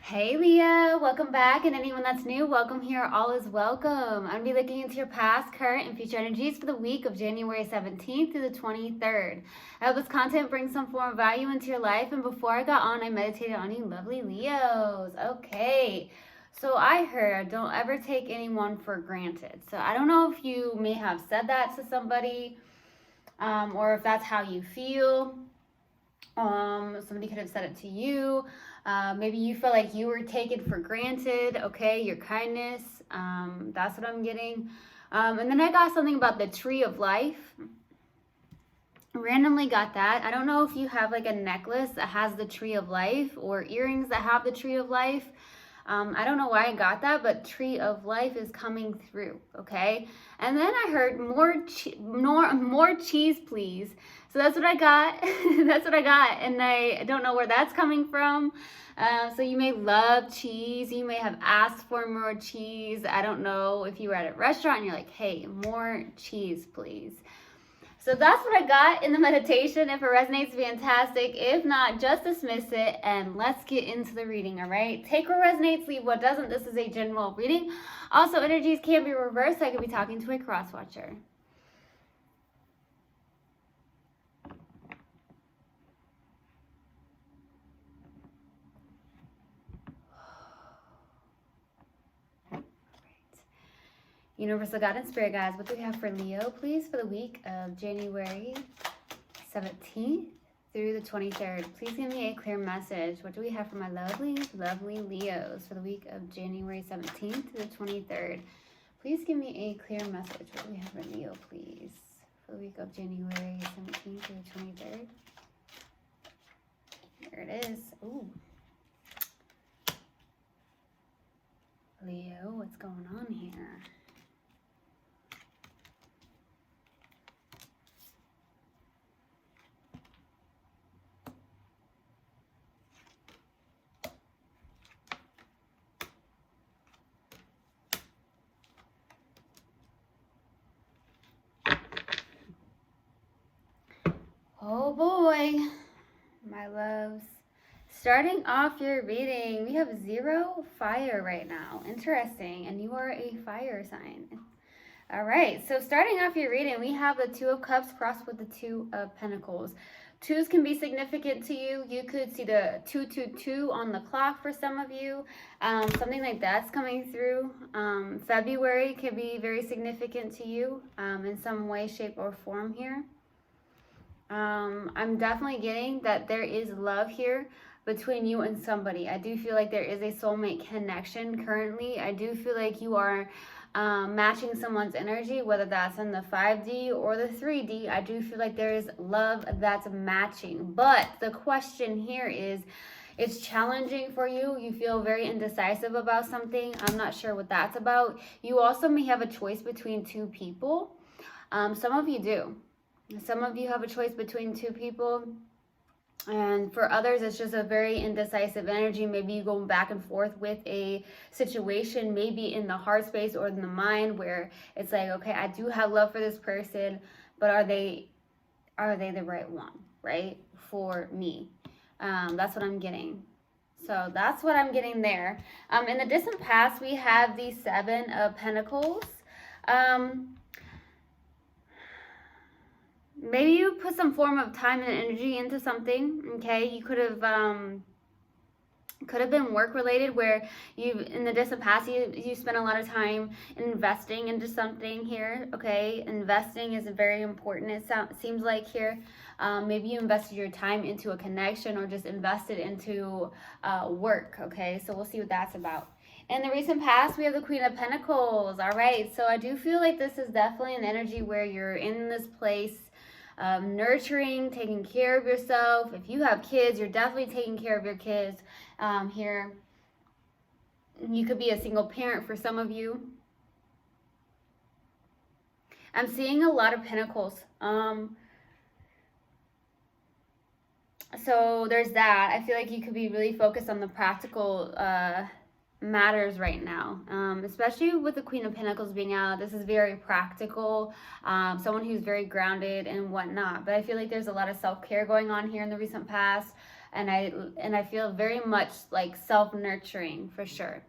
Hey Leah, welcome back, and anyone that's new, welcome here. All is welcome. I'm going to be looking into your past, current, and future energies for the week of January 17th through the 23rd. I hope this content brings some form of value into your life, and before I got on, I meditated on you lovely Leos. Okay, so I heard don't ever take anyone for granted. So I don't know if you may have said that to somebody, or if that's how you feel. Somebody could have said it to you. Maybe you feel like you were taken for granted. Okay, your kindness. That's what I'm getting. And then I got something about the tree of life. Randomly got that. I don't know if you have like a necklace that has the tree of life or earrings that have the tree of life. I don't know why I got that, but tree of life is coming through, okay? And then I heard more cheese, please. So that's what I got. That's what I got, and I don't know where that's coming from. So you may love cheese. You may have asked for more cheese. I don't know if you were at a restaurant and you're like, hey, more cheese, please. So that's what I got in the meditation. If it resonates, fantastic. If not, just dismiss it and let's get into the reading, all right? Take what resonates, leave what doesn't. This is a general reading. Also, energies can be reversed. I could be talking to a cross-watcher. Universal God and Spirit Guides, what do we have for Leo, please, for the week of January 17th through the 23rd? Please give me a clear message. What do we have for my lovely, lovely Leos for the week of January 17th through the 23rd? Please give me a clear message. What do we have for Leo, please, for the week of January 17th through the 23rd? There it is. Ooh. Leo, what's going on here? Oh boy, my loves. Starting off your reading, we have 0 fire right now. Interesting, and you are a fire sign. All right, so starting off your reading, we have the 2 of Cups crossed with the 2 of Pentacles. 2s can be significant to you. You could see the 222 on the clock for some of you. Something like that's coming through. February can be very significant to you in some way, shape, or form here. I'm definitely getting that there is love here between you and somebody. I do feel like there is a soulmate connection currently. I do feel like you are matching someone's energy, whether that's in the 5D or the 3D. I do feel like there is love that's matching. But the question here is, it's challenging for you. You feel very indecisive about something. I'm not sure what that's about. You also may have a choice between 2 people. Some of you do. Some of you have a choice between 2 people, and for others it's just a very indecisive energy. Maybe you go back and forth with a situation, maybe in the heart space or in the mind, where it's like, okay, I do have love for this person, but are they the right one, right, for me? That's what I'm getting. So that's what I'm getting there. In the distant past, we have the 7 of Pentacles. Maybe you put some form of time and energy into something, okay? You could have been work related, where in the distant past you spent a lot of time investing into something here, okay? Investing is very important, it seems like here. Maybe you invested your time into a connection, or just invested into work, okay? So we'll see what that's about. In the recent past, we have the Queen of Pentacles. All right, so I do feel like this is definitely an energy where you're in this place nurturing, taking care of yourself. If you have kids, you're definitely taking care of your kids here. You could be a single parent for some of you. I'm seeing a lot of Pentacles. So there's that. I feel like you could be really focused on the practical matters right now, especially with the Queen of Pentacles being out. This is very practical, someone who's very grounded and whatnot. But I feel like there's a lot of self-care going on here in the recent past. And I feel very much like self-nurturing for sure.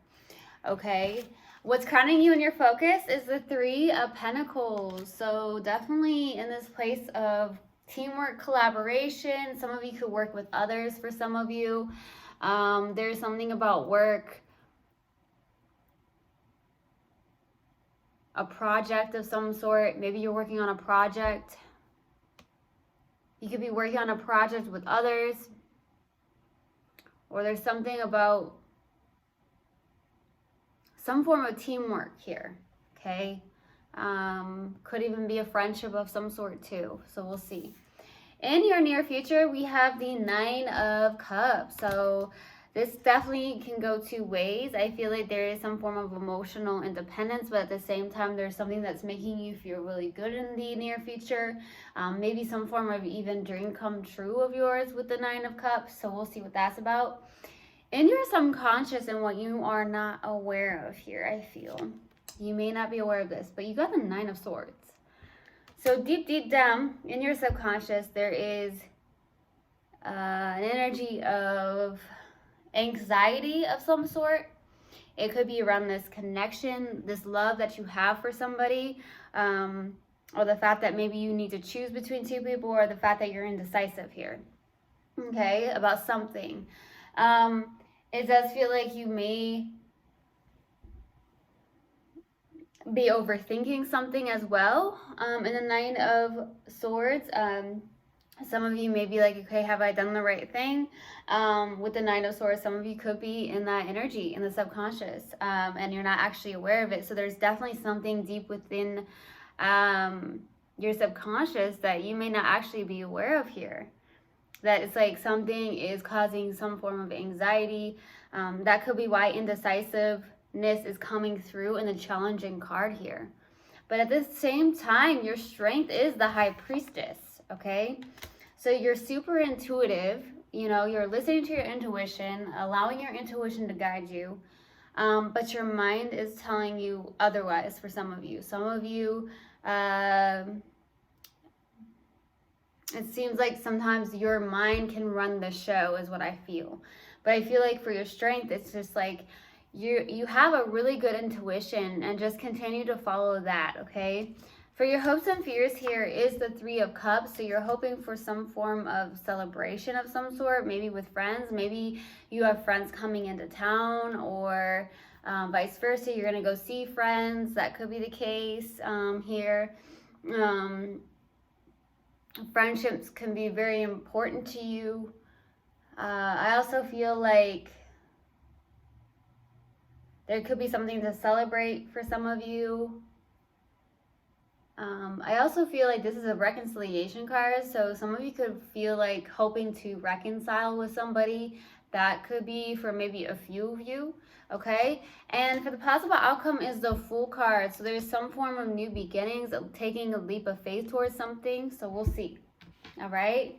Okay. What's crowning you in your focus is the Three of Pentacles. So definitely in this place of teamwork, collaboration. Some of you could work with others for some of you. There's something about work, a project of some sort. Maybe you're working on a project. You could be working on a project with others. Or there's something about some form of teamwork here, okay? Could even be a friendship of some sort too, so we'll see. In your near future, we have the Nine of Cups. So this definitely can go two ways. I feel like there is some form of emotional independence, but at the same time, there's something that's making you feel really good in the near future. Maybe some form of even dream come true of yours with the Nine of Cups. So we'll see what that's about. In your subconscious and what you are not aware of here, I feel. You may not be aware of this, but you got the Nine of Swords. So deep down in your subconscious, there is an energy of anxiety of some sort. It could be around this connection, this love that you have for somebody, or the fact that maybe you need to choose between two people, or the fact that you're indecisive here, okay, about something. It does feel like you may be overthinking something as well. In the Nine of Swords, some of you may be like, okay, have I done the right thing? With the Nine of Swords, some of you could be in that energy in the subconscious, and you're not actually aware of it. So there's definitely something deep within your subconscious that you may not actually be aware of here. That it's like something is causing some form of anxiety. That could be why indecisiveness is coming through in the challenging card here. But at the same time, your strength is the High Priestess, okay? So you're super intuitive, you know, you're listening to your intuition, allowing your intuition to guide you, but your mind is telling you otherwise for some of you. Some of you, it seems like sometimes your mind can run the show is what I feel. But I feel like for your strength, it's just like you have a really good intuition, and just continue to follow that, okay? For your hopes and fears here is the Three of Cups. So you're hoping for some form of celebration of some sort, maybe with friends. Maybe you have friends coming into town, or vice versa. You're going to go see friends. That could be the case here. Friendships can be very important to you. I also feel like there could be something to celebrate for some of you. I also feel like this is a reconciliation card, so some of you could feel like hoping to reconcile with somebody. That could be for maybe a few of you, okay? And for the possible outcome is the Fool card. So there's some form of new beginnings, of taking a leap of faith towards something. So we'll see, all right?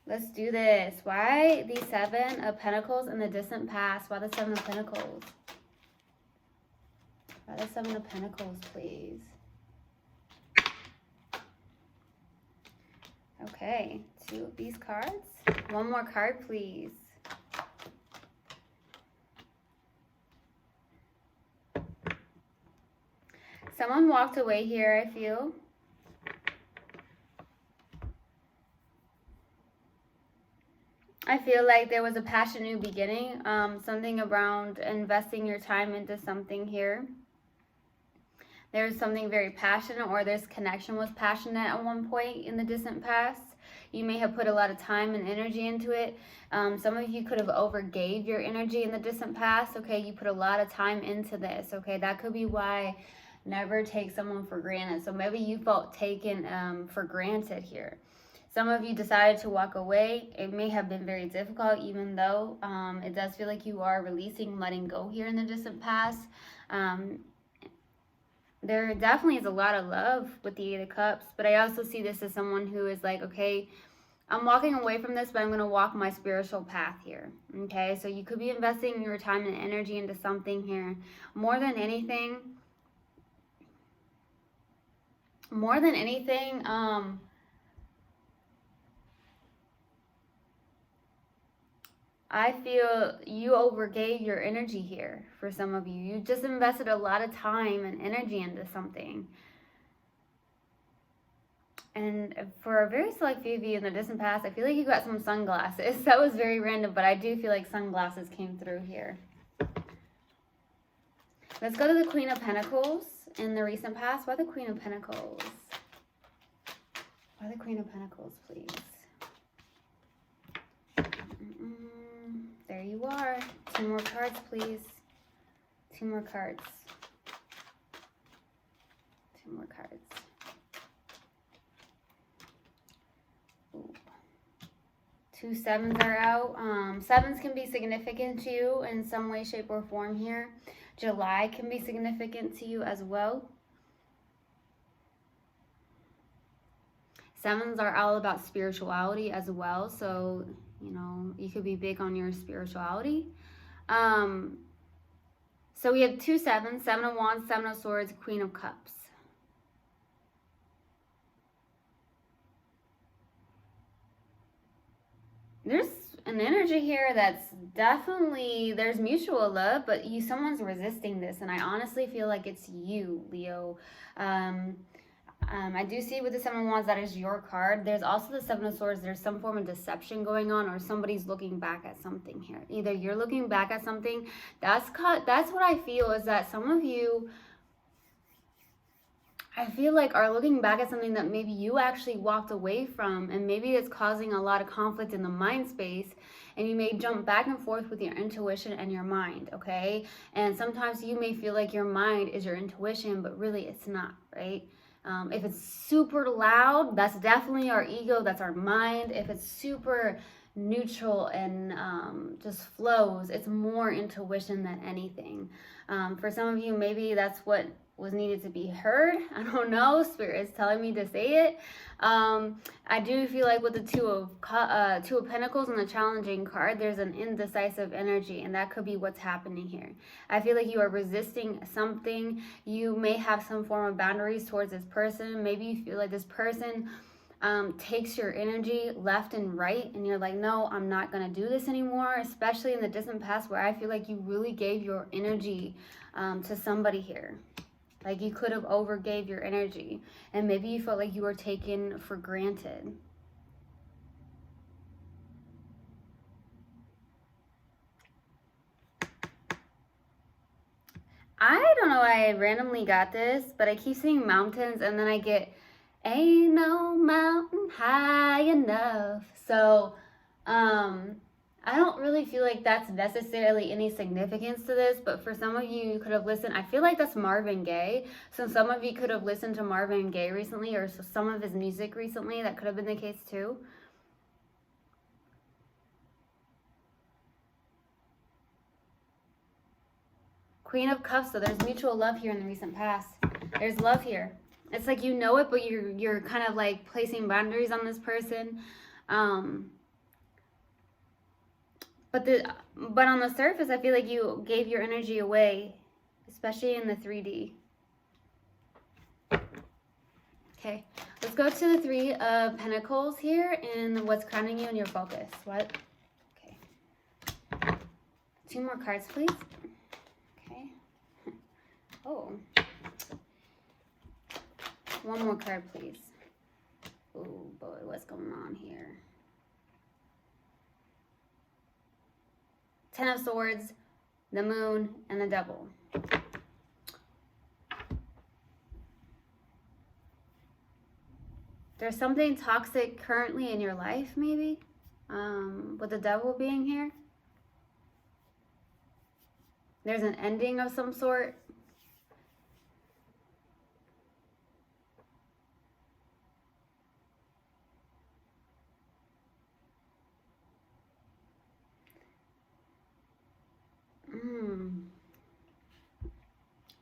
Let's do this. Why the Seven of Pentacles in the distant past? Why the Seven of Pentacles? Why the Seven of Pentacles, please? Okay, two of these cards. One more card, please. Someone walked away here, I feel. I feel like there was a passionate new beginning. Something around investing your time into something here. There's something very passionate, or this connection was passionate at one point in the distant past. You may have put a lot of time and energy into it. Some of you could have overgave your energy in the distant past. Okay, you put a lot of time into this. Okay, that could be why. Never take someone for granted. So maybe you felt taken for granted here. Some of you decided to walk away. It may have been very difficult, even though it does feel like you are releasing, letting go here in the distant past. There definitely is a lot of love with the Eight of Cups, but I also see this as someone who is like, okay, I'm walking away from this, but I'm going to walk my spiritual path here. Okay, so you could be investing your time and energy into something here. More than anything, I feel you overgave your energy here for some of you. You just invested a lot of time and energy into something. And for a very select few of you in the distant past, I feel like you got some sunglasses. That was very random, but I do feel like sunglasses came through here. Let's go to the Queen of Pentacles in the recent past. Why the Queen of Pentacles? Why the Queen of Pentacles, please? There you are. 2 more cards, please. 2 more cards. 2 more cards. Ooh. 2 sevens are out. Sevens can be significant to you in some way, shape, or form here. July can be significant to you as well. Sevens are all about spirituality as well. So, you know, you could be big on your spirituality. So we have 2 sevens, 7 of Wands, 7 of Swords, Queen of Cups. There's an energy here that's definitely, there's mutual love, but someone's resisting this, and I honestly feel like it's you, Leo. I do see with the 7 of Wands, that is your card. There's also the 7 of Swords. There's some form of deception going on, or somebody's looking back at something here. Either you're looking back at something. That's what I feel, is that some of you, I feel like, are looking back at something that maybe you actually walked away from, and maybe it's causing a lot of conflict in the mind space, and you may jump back and forth with your intuition and your mind, okay? And sometimes you may feel like your mind is your intuition, but really it's not, right? If it's super loud, that's definitely our ego, that's our mind. If it's super neutral and just flows, it's more intuition than anything. For some of you, maybe that's what was needed to be heard. I don't know. Spirit is telling me to say it. I do feel like with the two of Pentacles and the challenging card, there's an indecisive energy, and that could be what's happening here. I feel like you are resisting something. You may have some form of boundaries towards this person. Maybe you feel like this person takes your energy left and right, and you're like, no, I'm not gonna do this anymore. Especially in the distant past, where I feel like you really gave your energy to somebody here. Like, you could have overgave your energy, and maybe you felt like you were taken for granted. I don't know why I randomly got this, but I keep seeing mountains, and then I get, ain't no mountain high enough. So, I don't really feel like that's necessarily any significance to this, but for some of you, you could have listened. I feel like that's Marvin Gaye. So some of you could have listened to Marvin Gaye recently, or some of his music recently. That could have been the case too. Queen of Cups, so there's mutual love here in the recent past. There's love here. It's like you know it, but you're kind of like placing boundaries on this person. But on the surface, I feel like you gave your energy away, especially in the 3D. Okay, let's go to the 3 of Pentacles here, and what's crowning you in your focus. What? Okay. 2 more cards, please. Okay. Oh. 1 more card, please. Oh boy, what's going on here? 10 of Swords, the Moon, and the Devil. There's something toxic currently in your life, maybe, with the Devil being here. There's an ending of some sort.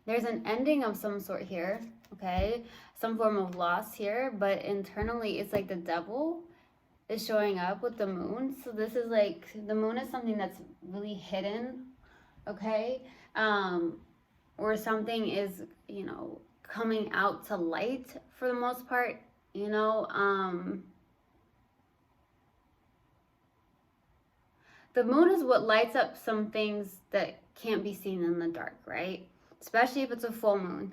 There's an ending of some sort here, okay? Some form of loss here, but internally it's like the Devil is showing up with the Moon. So this is like, the Moon is something that's really hidden, okay? Or something is, you know, coming out to light for the most part, you know? The moon is what lights up some things that can't be seen in the dark, right? Especially if it's a full moon.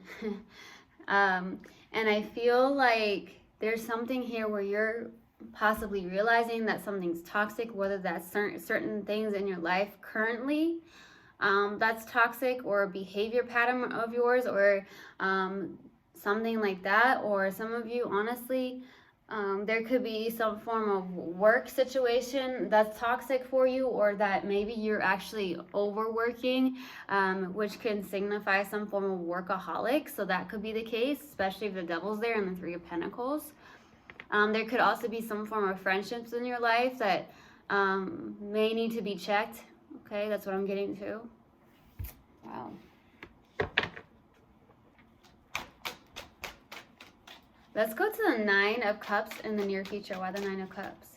And I feel like there's something here where you're possibly realizing that something's toxic, whether that's certain things in your life currently that's toxic, or a behavior pattern of yours, or something like that. Or some of you, honestly, there could be some form of work situation that's toxic for you, or that maybe you're actually overworking, which can signify some form of workaholic. So that could be the case, especially if the devil's there and the Three of Pentacles. There could also be some form of friendships in your life that may need to be checked. Okay, that's what I'm getting to. Wow. Let's go to the Nine of Cups in the near future. Why the Nine of Cups?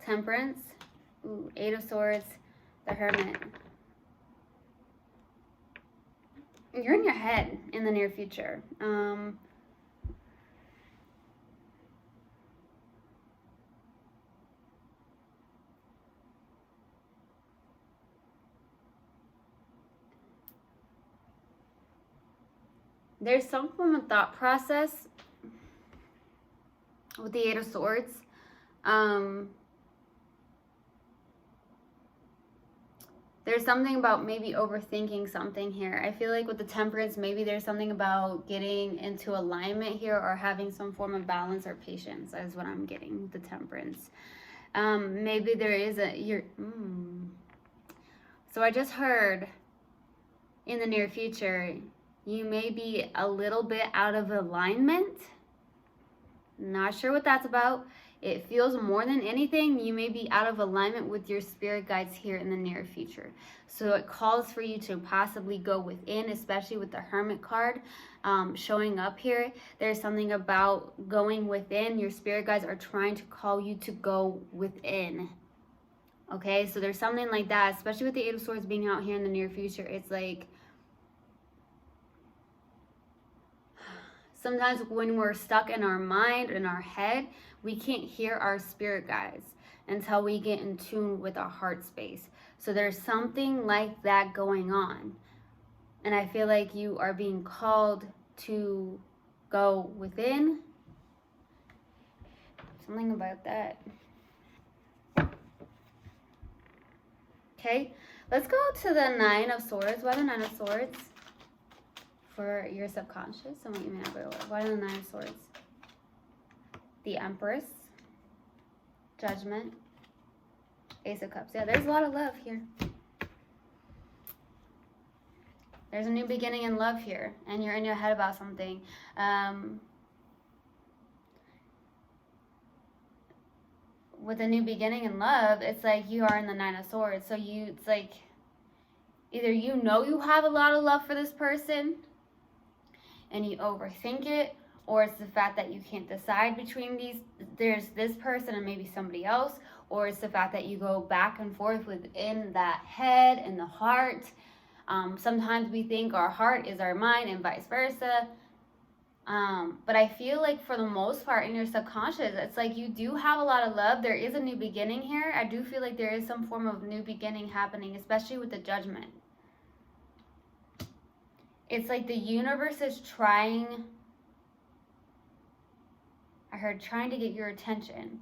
Temperance. Ooh, Eight of Swords. The Hermit. You're in your head in the near future. There's some form of thought process with the Eight of Swords. There's something about maybe overthinking something here. I feel like with the Temperance, maybe there's something about getting into alignment here, or having some form of balance or patience, is what I'm getting with the Temperance. Maybe there is So I just heard in the near future, you may be a little bit out of alignment. Not sure what that's about. It feels more than anything, you may be out of alignment with your spirit guides here in the near future. So it calls for you to possibly go within, especially with the Hermit card showing up here. There's something about going within. Your spirit guides are trying to call you to go within. Okay, so there's something like that, especially with the Eight of Swords being out here in the near future. It's like, sometimes when we're stuck in our mind, in our head, we can't hear our spirit guides until we get in tune with our heart space. So there's something like that going on. And I feel like you are being called to go within. Something about that. Okay, let's go to the Nine of Swords. Why the Nine of Swords? For your subconscious and what you may not be aware. Why the Nine of Swords? The Empress. Judgment. Ace of Cups. Yeah, there's a lot of love here. There's a new beginning in love here, and you're in your head about something. With a new beginning in love, it's like you are in the Nine of Swords. So it's like either you know you have a lot of love for this person and you overthink it, or it's the fact that you can't decide between there's this person and maybe somebody else, or it's the fact that you go back and forth within that head and the heart. Sometimes we think our heart is our mind and vice versa. But I feel like for the most part in your subconscious, it's like you do have a lot of love. There is a new beginning here. I do feel like there is some form of new beginning happening, especially with the Judgment. It's like the universe is trying to get your attention.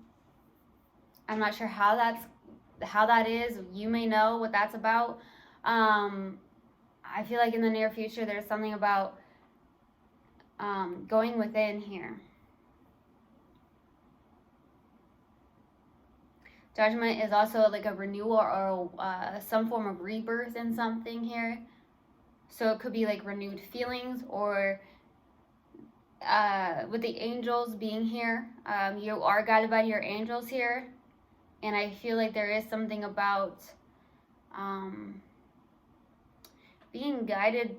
I'm not sure how that is. You may know what that's about. I feel like in the near future, there's something about going within here. Judgment is also like a renewal or some form of rebirth in something here. So it could be like renewed feelings, or with the angels being here, you are guided by your angels here. And I feel like there is something about being guided.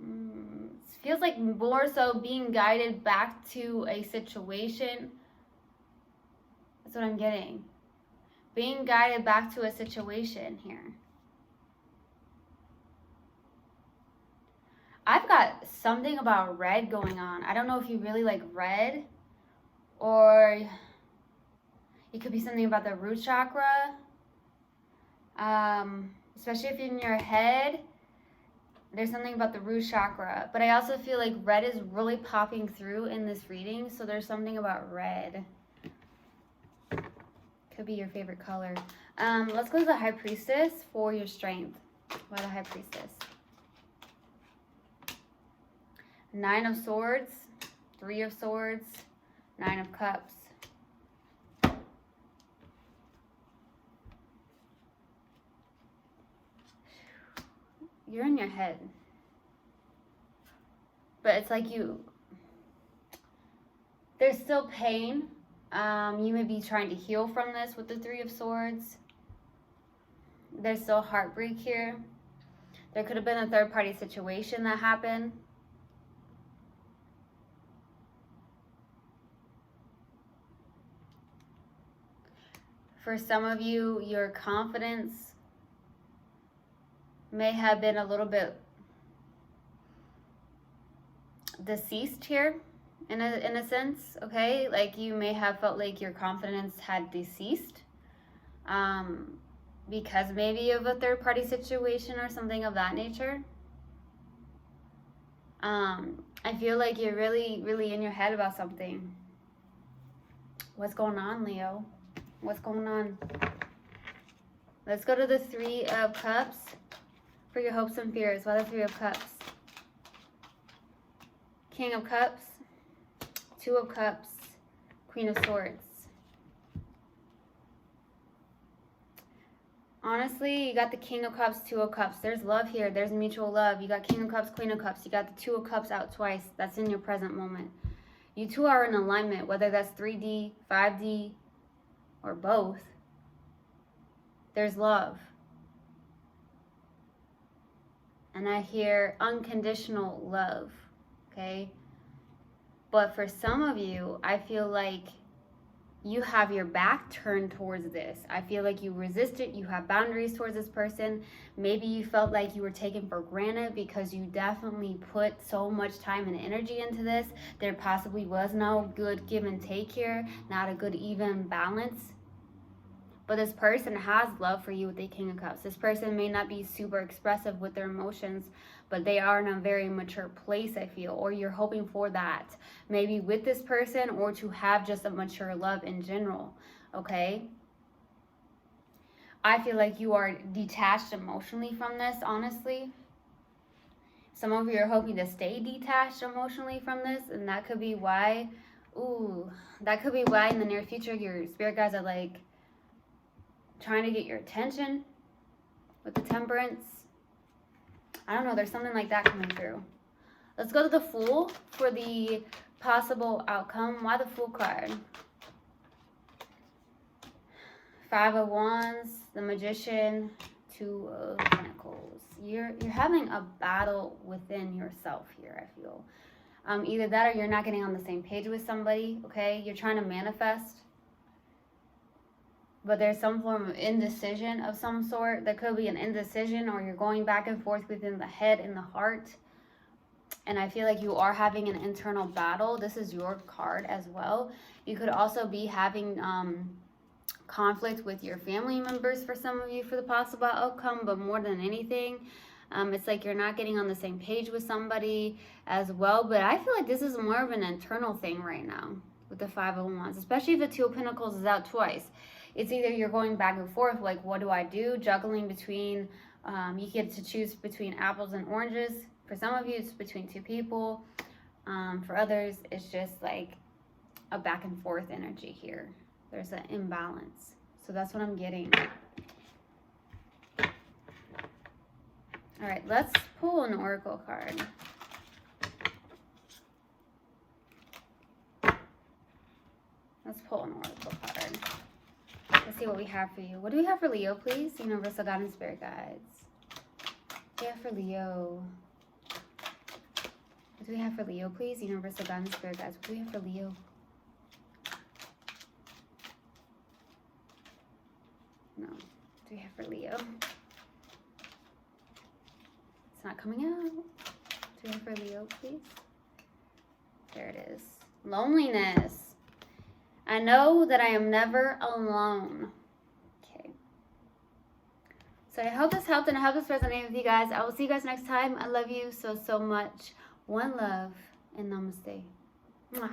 It feels like more so being guided back to a situation. That's what I'm getting. Being guided back to a situation here. I've got something about red going on. I don't know if you really like red, or It could be something about the root chakra. Especially if in your head, there's something about the root chakra. But I also feel like red is really popping through in this reading. So there's something about red. Could be your favorite color. Let's go to the High Priestess for your strength. Why the High Priestess? Nine of Swords, Three of Swords, Nine of Cups. You're in your head. But it's like there's still pain. You may be trying to heal from this with the Three of Swords. There's still heartbreak here. There could have been a third-party situation that happened. For some of you, your confidence may have been a little bit deceased here in a sense, okay? Like you may have felt like your confidence had deceased because maybe of a third-party situation or something of that nature. I feel like you're really, really in your head about something. What's going on, Leo? What's going on? Let's go to the Three of Cups for your hopes and fears. Why the Three of Cups? King of Cups, Two of Cups, Queen of Swords. Honestly, you got the King of Cups, Two of Cups. There's love here. There's mutual love. You got King of Cups, Queen of Cups. You got the Two of Cups out twice. That's in your present moment. You two are in alignment, whether that's 3D, 5D, or both. There's love. And I hear unconditional love, okay? But for some of you, I feel like you have your back turned towards this. I feel like you resist it. You have boundaries towards this person. Maybe you felt like you were taken for granted because you definitely put so much time and energy into this. There possibly was no good give and take here, not a good even balance. But this person has love for you with the King of Cups. This person may not be super expressive with their emotions, but they are in a very mature place, I feel, or you're hoping for that. Maybe with this person or to have just a mature love in general, okay? I feel like you are detached emotionally from this, honestly. Some of you are hoping to stay detached emotionally from this, and that could be why, that could be why in the near future your spirit guides are like, trying to get your attention with the Temperance. I don't know, there's something like that coming through. Let's go to the Fool for the possible outcome. Why the Fool card? Five of Wands, the Magician, Two of Pentacles. You're having a battle within yourself here, I feel. Either that or you're not getting on the same page with somebody, okay? You're trying to manifest. But there's some form of indecision of some sort. There could be an indecision, or you're going back and forth within the head and the heart. And I feel like you are having an internal battle. This is your card as well. You could also be having conflict with your family members for some of you for the possible outcome. But more than anything, it's like you're not getting on the same page with somebody as well. But I feel like this is more of an internal thing right now with the Five of Wands. Especially if the Two of Pentacles is out twice. It's either you're going back and forth, like, what do I do? Juggling between, you get to choose between apples and oranges. For some of you, it's between two people. For others, it's just like a back and forth energy here. There's an imbalance. So that's what I'm getting. All right, let's pull an oracle card. Let's pull an oracle card. Let's see what we have for you. What do we have for Leo, please? Universal God and Spirit Guides. What do we have for Leo? What do we have for Leo, please? Universal God and Spirit Guides. What do we have for Leo? No. What do we have for Leo? It's not coming out. What do we have for Leo, please? There it is. Loneliness. I know that I am never alone. Okay. So I hope this helped and I hope this resonated with you guys. I will see you guys next time. I love you so, so much. One love and namaste. Mwah.